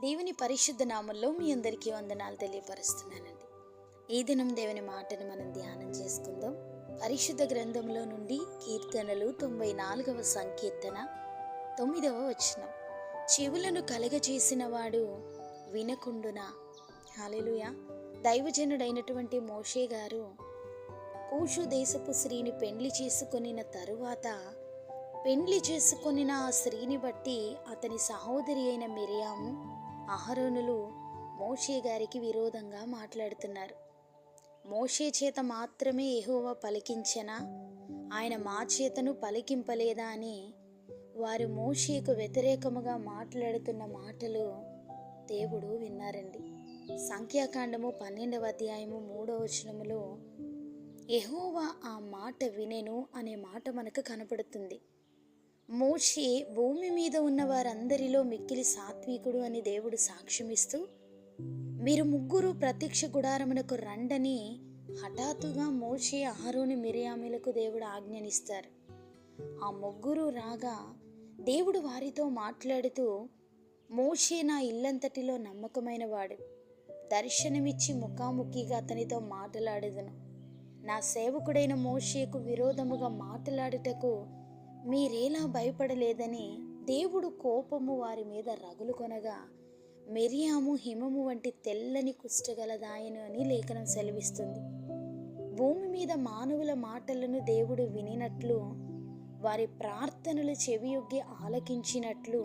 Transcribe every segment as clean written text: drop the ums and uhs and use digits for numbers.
దేవుని పరిశుద్ధ నామంలో మీ అందరికీ వందనాలు తెలియపరుస్తున్నానండి. ఈ దినం దేవుని మాటను మనం ధ్యానం చేసుకుందాం. పరిశుద్ధ గ్రంథంలో నుండి కీర్తనలు 94వ సంకీర్తన 9వ వచనం. చెవులను కలగచేసిన వాడు వినకుండునా. హల్లెలూయా. దైవజనుడైనటువంటి మోషే గారు కూషు దేశపు స్త్రీని పెండ్లి చేసుకొనిన తరువాత పెండ్లి చేసుకొనిన ఆ స్త్రీని బట్టి అతని సహోదరి అయిన మిరియాము, అహరోనులు మోషే గారికి విరోధంగా మాట్లాడుతున్నారు. మోషే చేత మాత్రమే యెహోవా పలికించెనా, ఆయన మా చేతను పలికింపలేదా అని వారు మోషేకు వ్యతిరేకముగా మాట్లాడుతున్న మాటలు దేవుడు విన్నారండి. సంఖ్యాకాండము 12వ అధ్యాయము 3వ వచనములో యెహోవా ఆ మాట వినెను అనే మాట మనకు కనపడుతుంది. మోషే భూమి మీద ఉన్న వారందరిలో మిక్కిలి సాత్వికుడు అని దేవుడు సాక్ష్యమిస్తూ, మీరు ముగ్గురు ప్రత్యక్ష గుడారమునకు రండని హఠాత్తుగా మోషే, అహరోను, మిరియాములకు దేవుడు ఆజ్ఞనిస్తారు. ఆ ముగ్గురు రాగా దేవుడు వారితో మాట్లాడుతూ, మోషే నా ఇల్లంతటిలో నమ్మకమైన వాడు, దర్శనమిచ్చి ముఖాముఖిగా అతనితో మాట్లాడెదను. నా సేవకుడైన మోషేకు విరోధముగా మాట్లాడుటకు మీరేలా భయపడలేదని దేవుడు కోపము వారి మీద రగులు కొనగా, మిరియాము హిమము వంటి తెల్లని కుష్ఠగలదాయను అని లేఖనం సెలవిస్తుంది. భూమి మీద మానవుల మాటలను దేవుడు వినినట్లు, వారి ప్రార్థనలు చెవియొగ్గి ఆలకించినట్లు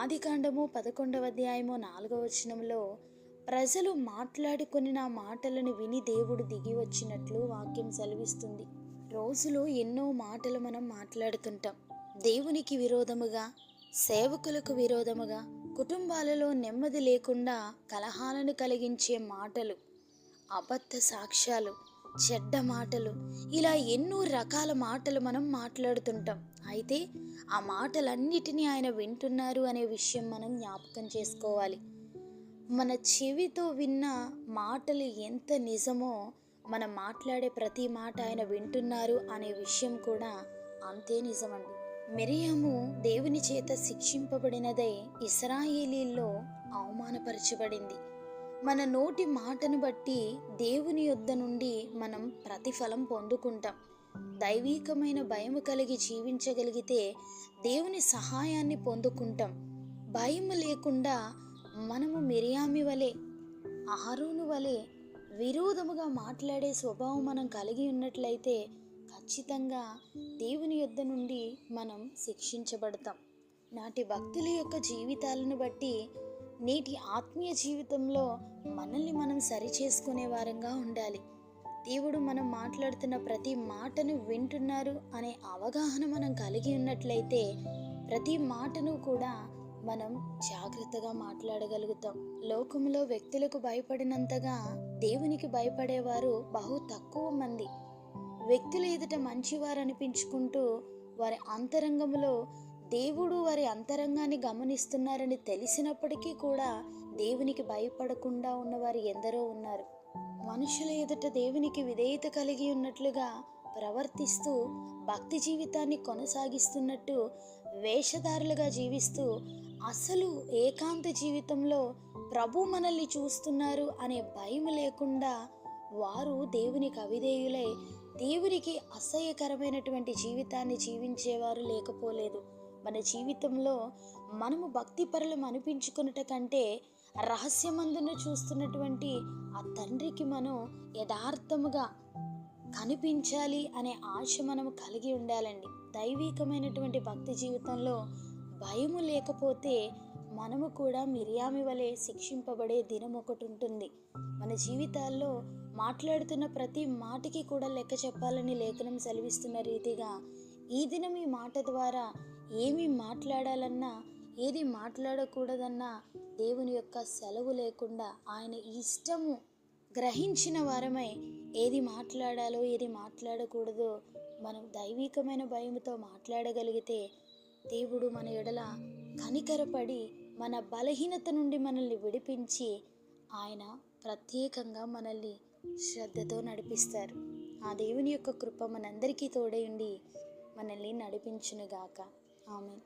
ఆదికాండము 11వ అధ్యాయము 4వ వచనంలో ప్రజలు మాట్లాడుకొని నా మాటలను విని దేవుడు దిగి వచ్చినట్లు వాక్యం సెలవిస్తుంది. రోజులో ఎన్నో మాటలు మనం మాట్లాడుతుంటాం. దేవునికి విరోధముగా, సేవకులకు విరోధముగా, కుటుంబాలలో నెమ్మది లేకుండా కలహాలను కలిగించే మాటలు, అబద్ధ సాక్ష్యాలు, చెడ్డ మాటలు, ఇలా ఎన్నో రకాల మాటలు మనం మాట్లాడుతుంటాం. అయితే ఆ మాటలన్నిటినీ ఆయన వింటున్నారు అనే విషయం మనం జ్ఞాపకం చేసుకోవాలి. మన చెవితో విన్న మాటలు ఎంత నిజమో, మనం మాట్లాడే ప్రతి మాట ఆయన వింటున్నారు అనే విషయం కూడా అంతే నిజమండి. మిరియాము దేవుని చేత శిక్షింపబడినదై ఇశ్రాయేలీల్లో అవమానపరచబడింది. మన నోటి మాటను బట్టి దేవుని యొద్ద నుండి మనం ప్రతిఫలం పొందుకుంటాం. దైవీకమైన భయము కలిగి జీవించగలిగితే దేవుని సహాయాన్ని పొందుకుంటాం. భయం లేకుండా మనము మిరియామి వలె, అహరోను వలె విరోధముగా మాట్లాడే స్వభావం మనం కలిగి ఉన్నట్లయితే ఖచ్చితంగా దేవుని యొద్ద నుండి మనం శిక్షించబడతాం. నాటి భక్తుల యొక్క జీవితాలను బట్టి నేటి ఆత్మీయ జీవితంలో మనల్ని మనం సరిచేసుకునే వారంగా ఉండాలి. దేవుడు మనం మాట్లాడుతున్న ప్రతి మాటను వింటున్నారు అనే అవగాహన మనం కలిగి ఉన్నట్లయితే ప్రతి మాటను కూడా మనం జాగ్రత్తగా మాట్లాడగలుగుతాం. లోకంలో వ్యక్తులకు భయపడినంతగా దేవునికి భయపడేవారు బహు తక్కువ మంది. వ్యక్తుల ఎదుట మంచివారు అనిపించుకుంటూ వారి అంతరంగంలో దేవుడు వారి అంతరంగాన్ని గమనిస్తున్నారని తెలిసినప్పటికీ కూడా దేవునికి భయపడకుండా ఉన్నవారు ఎందరో ఉన్నారు. మనుషుల ఎదుట దేవునికి విధేయత కలిగి ఉన్నట్లుగా ప్రవర్తిస్తూ భక్తి జీవితాన్ని కొనసాగిస్తున్నట్టు వేషధారులుగా జీవిస్తూ అసలు ఏకాంత జీవితంలో ప్రభు మనల్ని చూస్తున్నారు అనే భయం లేకుండా వారు దేవునికి అవిధేయులై దేవునికి అసహ్యకరమైనటువంటి జీవితాన్ని జీవించేవారు లేకపోలేదు. మన జీవితంలో మనము భక్తి పరులం అనిపించుకున్నట కంటే రహస్యమందును చూస్తున్నటువంటి ఆ తండ్రికి మనం యథార్థముగా కనిపించాలి అనే ఆశ మనం కలిగి ఉండాలండి. దైవికమైనటువంటి భక్తి జీవితంలో భయము లేకపోతే మనము కూడా మిరియామి వలె శిక్షింపబడే దినం ఒకటి ఉంటుంది. మన జీవితాల్లో మాట్లాడుతున్న ప్రతి మాటకి కూడా లెక్క చెప్పాలని లేఖనం సెలవిస్తున్న రీతిగా ఈ దినం ఈ మాట ద్వారా ఏమి మాట్లాడాలన్నా, ఏది మాట్లాడకూడదన్నా దేవుని యొక్క సెలవు లేకుండా ఆయన ఇష్టము గ్రహించిన వారమై ఏది మాట్లాడాలో ఏది మాట్లాడకూడదో మనం దైవికమైన భయముతో మాట్లాడగలిగితే దేవుడు మన ఎడల కనికరపడి మన బలహీనత నుండి మనల్ని విడిపించి ఆయన ప్రత్యేకంగా మనల్ని శ్రద్ధతో నడిపిస్తారు. ఆ దేవుని యొక్క కృప మనందరికీ తోడై ఉండి మనల్ని నడిపించునుగాక. ఆమేన్.